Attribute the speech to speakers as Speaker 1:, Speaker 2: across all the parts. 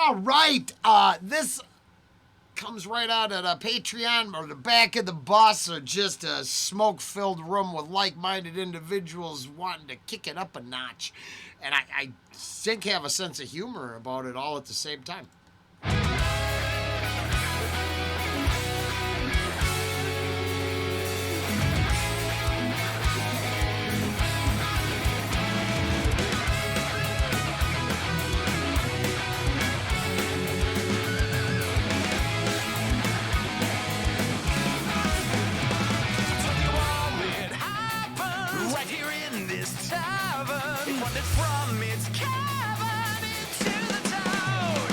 Speaker 1: All right. This comes right out of the Patreon or the back of the bus or just a smoke-filled room with like-minded individuals wanting to kick it up a notch. And I think have a sense of humor about it all at the same time.
Speaker 2: From its cavern into the town,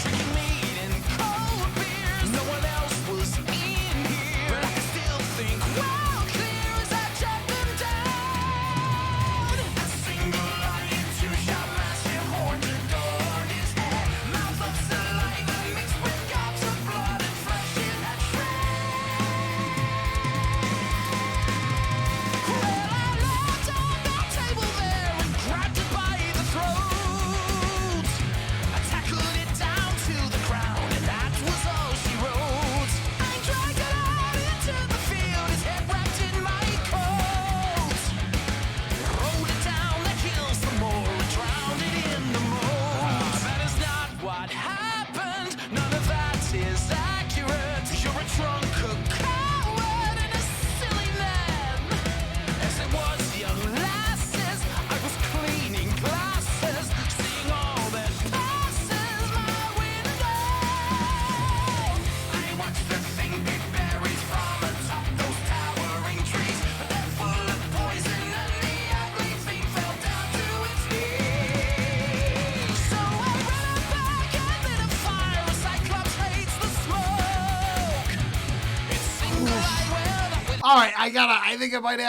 Speaker 2: drinking meat and cold beers. No one else was in here, but I can still think well clear as I track them down. A single lion, two-shot, massive horns adorned his head. Mouth of saliva mixed with gobs of blood and flesh in a shred. Well, I looked on that table there and grabbed it by the throat. I tackled it down to the ground, and that was all she wrote. I dragged it out into the field, his head wrapped in my coat. Rolled it down the hill some more and drowned it in the moat. That is not what happened. None of that is accurate. You're a drunk, a coward, and a silly man. As it was, young lasses, I was cleaning glasses, seeing all that passes my window. I watched the thing pick berries from atop those towering trees, but they're full of poison and the ugly thing fell down to its knees. So I ran out back and lit a fire. A cyclops hates the smoke. It's single eye, well, that will
Speaker 1: All right, I think I might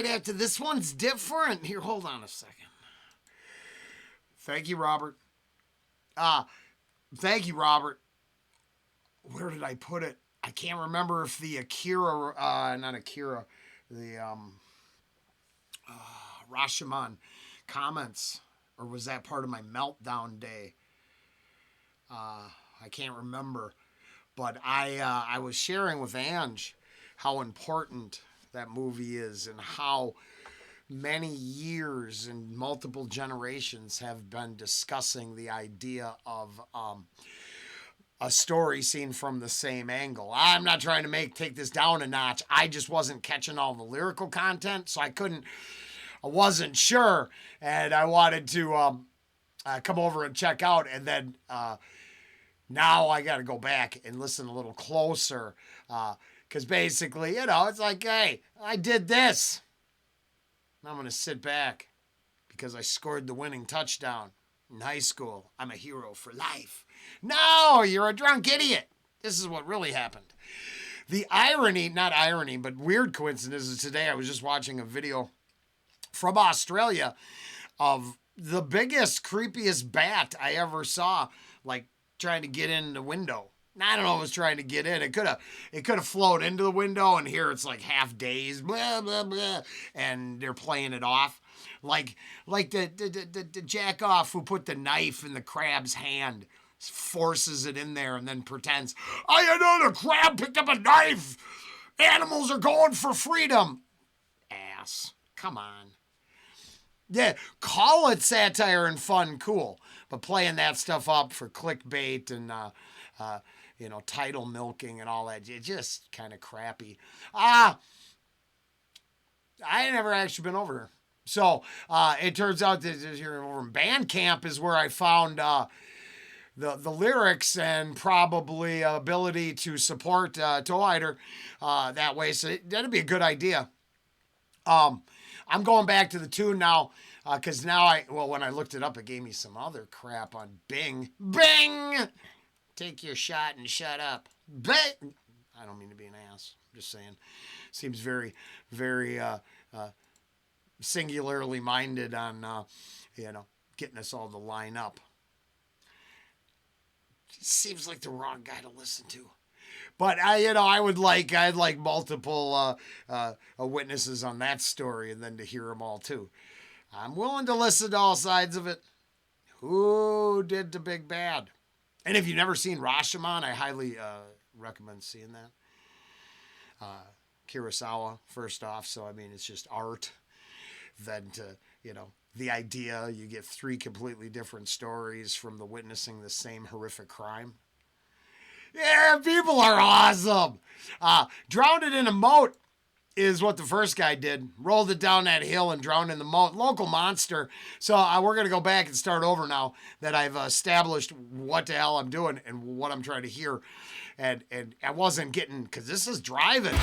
Speaker 1: have to, this one's different. Here, hold on a second. Thank you, Robert. Thank you, Robert. Where did I put it? I can't remember if the not Akira, the Rashomon comments, or was that part of my meltdown day? I can't remember. But I was sharing with Ange how important that movie is and how many years and multiple generations have been discussing the idea of a story seen from the same angle. I'm not trying to take this down a notch. I just wasn't catching all the lyrical content, so I wasn't sure, and I wanted to come over and check out, and then now I got to go back and listen a little closer, because basically, it's like, hey, I did this. Now I'm going to sit back because I scored the winning touchdown in high school. I'm a hero for life. No, you're a drunk idiot. This is what really happened. The irony, not irony, but weird coincidence is today I was just watching a video from Australia of the biggest, creepiest bat I ever saw, like trying to get in the window. I don't know if it was trying to get in. It could have flown into the window, and here it's like half dazed, blah blah blah, and they're playing it off, like the jack off who put the knife in the crab's hand, forces it in there, and then pretends, I know the crab picked up a knife. Animals are going for freedom. Ass, come on. Yeah, call it satire and fun, cool, but playing that stuff up for clickbait and title milking and all that, it's just kind of crappy. I never actually been over here. So it turns out that here over in Bandcamp is where I found the lyrics and probably ability to support Toehider that way. So that'd be a good idea. I'm going back to the tune now because now when I looked it up, it gave me some other crap on Bing. Bing! Take your shot and shut up. Bing! I don't mean to be an ass. I'm just saying. Seems very, very singularly minded on, getting us all to line up. Seems like the wrong guy to listen to. But I'd like multiple witnesses on that story, and then to hear them all too. I'm willing to listen to all sides of it. Who did the big bad? And if you've never seen Rashomon, I highly recommend seeing that. Kurosawa, first off. So, I mean, it's just art. Then, the idea you get 3 completely different stories from the witnessing the same horrific crime. Yeah, people are awesome. Drowned it in a moat is what the first guy did. Rolled it down that hill and drowned in the moat. Local monster. So we're going to go back and start over now that I've established what the hell I'm doing and what I'm trying to hear. And I wasn't getting, because this is driving.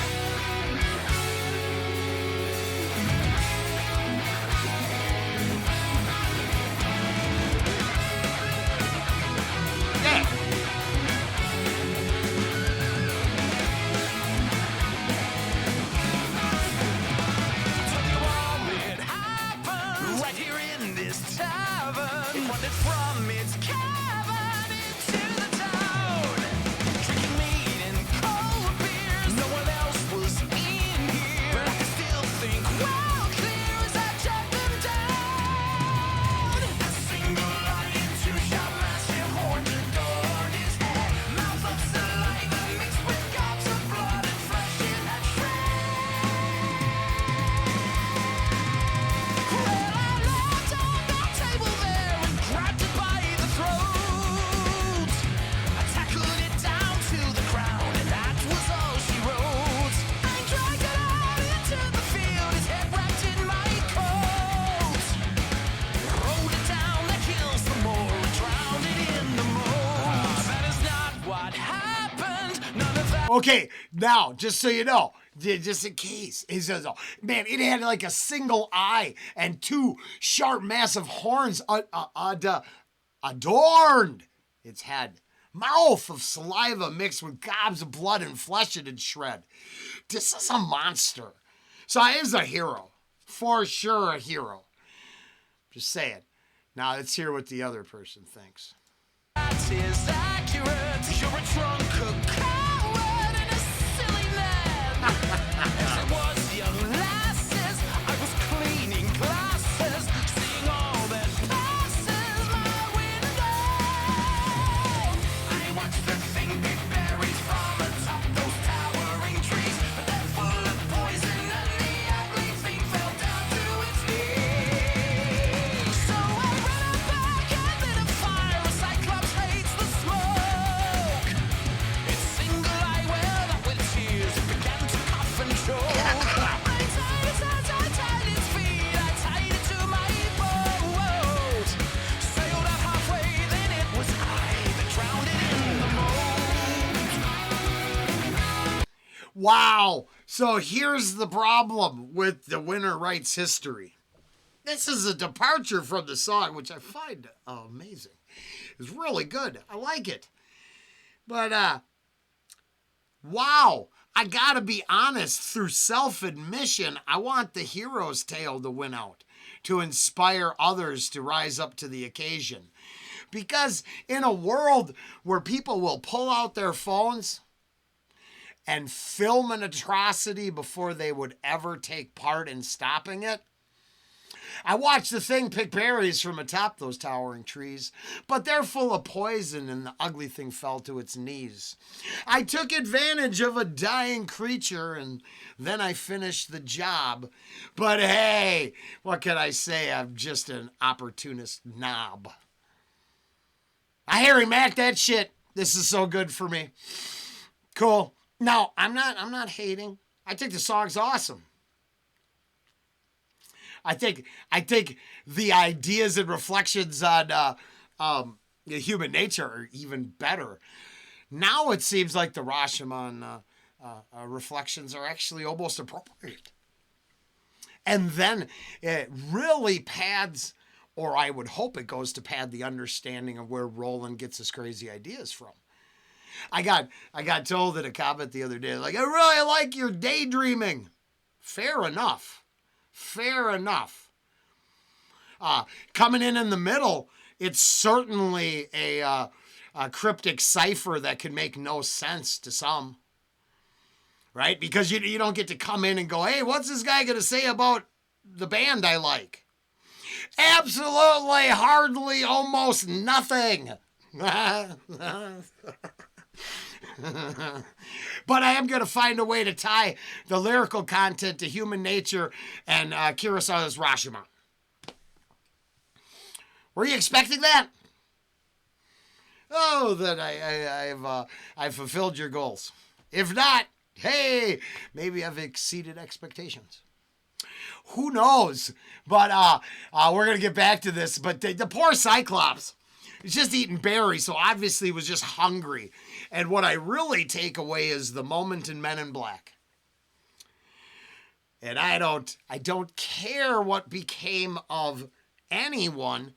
Speaker 1: Okay, now, just so you know, just in case, he says, man, it had like a single eye and 2 sharp, massive horns adorned its head. Mouth of saliva mixed with gobs of blood and flesh it had shred. This is a monster. So he is a hero. For sure a hero. Just saying. Now let's hear what the other person thinks.
Speaker 2: That is accurate. You're a drunk coward and a silly man. As it was young lasses, I was cleaning glasses, seeing all that passes my window. I watched the thing be buried from atop those towering trees, but they're full of poison and the ugly thing fell down to its knees. So I ran back and lit a fire. A cyclops hates the smoke. Its single eye welled up with tears. It began to cough and choke. I tied its hands, I tied its feet, I tied it to my boat. Sailed out halfway, then it was I that drowned it in the moat.
Speaker 1: Wow. So here's the problem with the Winter Writes history. This is a departure from the song, which I find amazing. It's really good. I like it. But, wow. I gotta be honest, through self-admission, I want the hero's tale to win out, to inspire others to rise up to the occasion. Because in a world where people will pull out their phones and film an atrocity before they would ever take part in stopping it, I watched the thing pick berries from atop those towering trees, but they're full of poison and the ugly thing fell to its knees. I took advantage of a dying creature and then I finished the job. But hey, what can I say? I'm just an opportunist knob. Harry Mack, that shit. This is so good for me. Cool. No, I'm not hating. I think the song's awesome. I think the ideas and reflections on human nature are even better. Now it seems like the Rashomon reflections are actually almost appropriate. And then it really pads, or I would hope it goes to pad the understanding of where Rollen gets his crazy ideas from. I got told at a comment the other day, like, I really like your daydreaming. Fair enough. Fair enough. Coming in the middle, it's certainly a cryptic cipher that can make no sense to some. Right? Because you don't get to come in and go, hey, what's this guy going to say about the band I like? Absolutely, hardly, almost nothing. But I am going to find a way to tie the lyrical content to human nature and Kurosawa's Rashomon. Were you expecting that? Oh, then I've fulfilled your goals. If not, hey, maybe I've exceeded expectations. Who knows? But we're going to get back to this. But the poor Cyclops is just eating berries, so obviously he was just hungry. And what I really take away is the moment in Men in Black. And I don't care what became of anyone.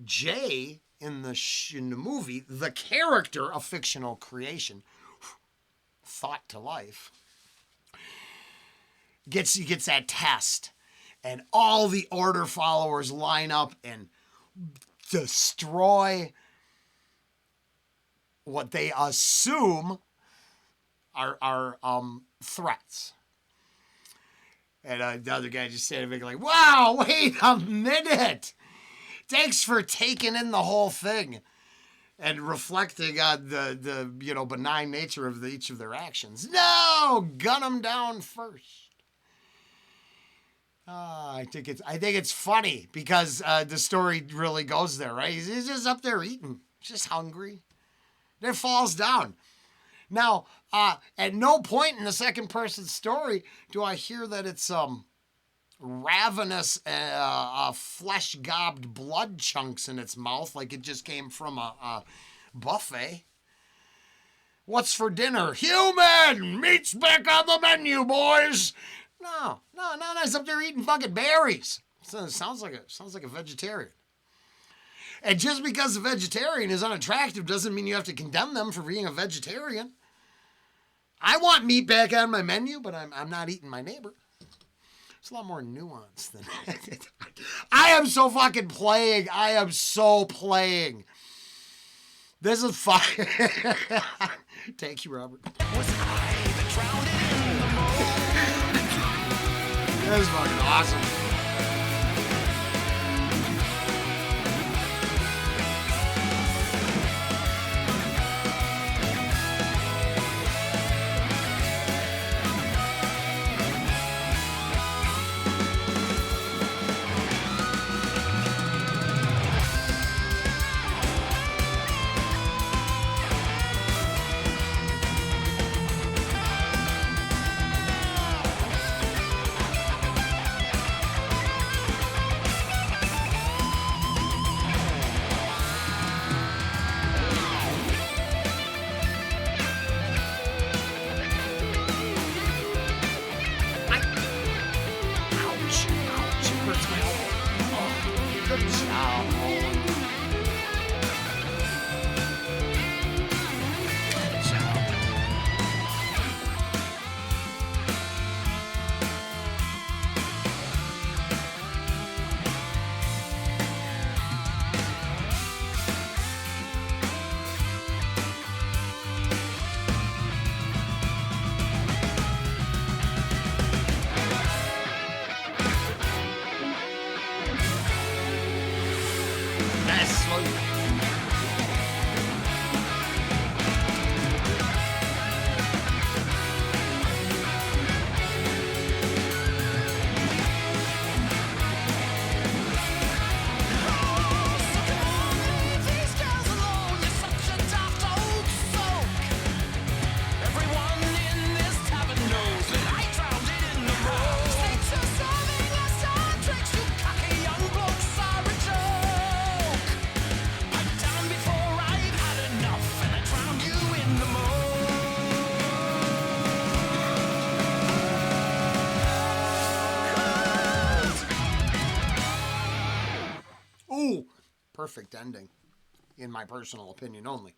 Speaker 1: Jay in the movie, the character, a fictional creation, thought to life, gets that test, and all the Order followers line up and destroy what they assume are threats. And the other guy just standing there like, wow, wait a minute. Thanks for taking in the whole thing and reflecting on the benign nature of each of their actions. No, gun them down first. I think it's funny because the story really goes there, right? He's just up there eating, just hungry. Then falls down. Now, at no point in the second person story do I hear that it's ravenous, flesh-gobbed blood chunks in its mouth like it just came from a buffet. What's for dinner? Human! Meat's back on the menu, boys! No, it's up there eating fucking berries. So it sounds like a vegetarian. And just because a vegetarian is unattractive doesn't mean you have to condemn them for being a vegetarian. I want meat back on my menu, but I'm not eating my neighbor. It's a lot more nuanced than that. I am so fucking playing. I am so playing. This is fun. Thank you, Robert.
Speaker 2: Was I that drowned in the moat?
Speaker 1: This is fucking awesome. Perfect ending, in my personal opinion only.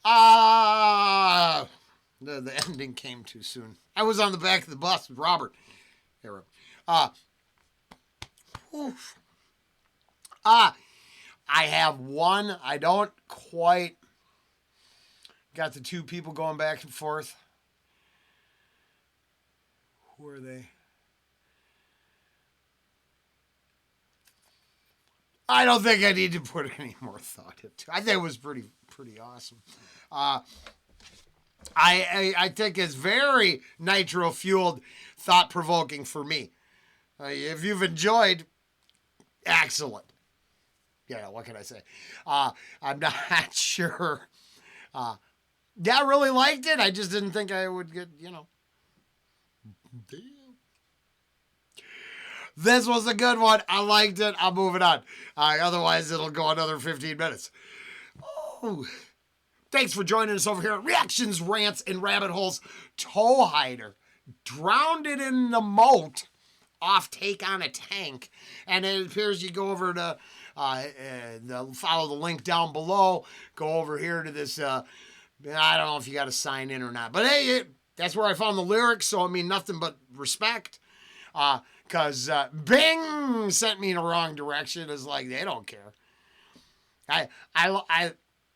Speaker 1: The ending came too soon. I was on the back of the bus with Robert. Here, I have one. I don't quite got the two people going back and forth. Who are they? I don't think I need to put any more thought into. I think it was pretty awesome. I think it's very nitro fueled, thought provoking for me. If you've enjoyed, excellent. Yeah, what can I say? I'm not sure. Yeah, I really liked it. I just didn't think I would get, Damn. This was a good one. I liked it. I'm moving on. Otherwise, it'll go another 15 minutes. Oh. Thanks for joining us over here at Reactions, Rants, and Rabbit Holes. Toehider drowned it in the moat off Take on a Tank. And it appears you go over to follow the link down below. Go over here to this. I don't know if you got to sign in or not. But hey, that's where I found the lyrics. So I mean, nothing but respect. Because Bing sent me in the wrong direction. It's like, they don't care.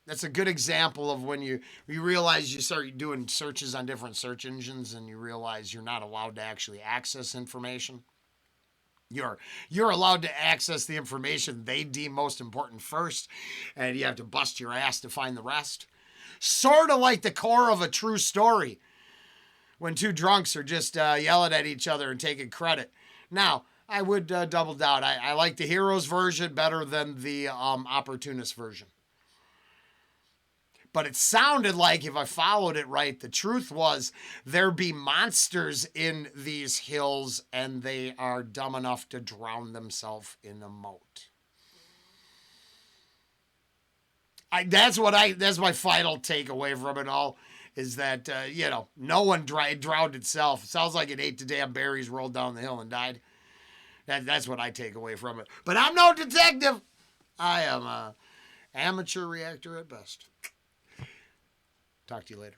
Speaker 1: That's a good example of when you realize you start doing searches on different search engines and you realize you're not allowed to actually access information. You're allowed to access the information they deem most important first, and you have to bust your ass to find the rest. Sort of like the core of a true story, when two drunks are just yelling at each other and taking credit. Now, I would double down. I like the hero's version better than the opportunist version. But it sounded like, if I followed it right, the truth was there be monsters in these hills and they are dumb enough to drown themselves in the moat. That's my final takeaway from it all, is that, no one drowned itself. It sounds like it ate the damn berries, rolled down the hill, and died. That's what I take away from it. But I'm no detective. I am an amateur reactor at best. Talk to you later.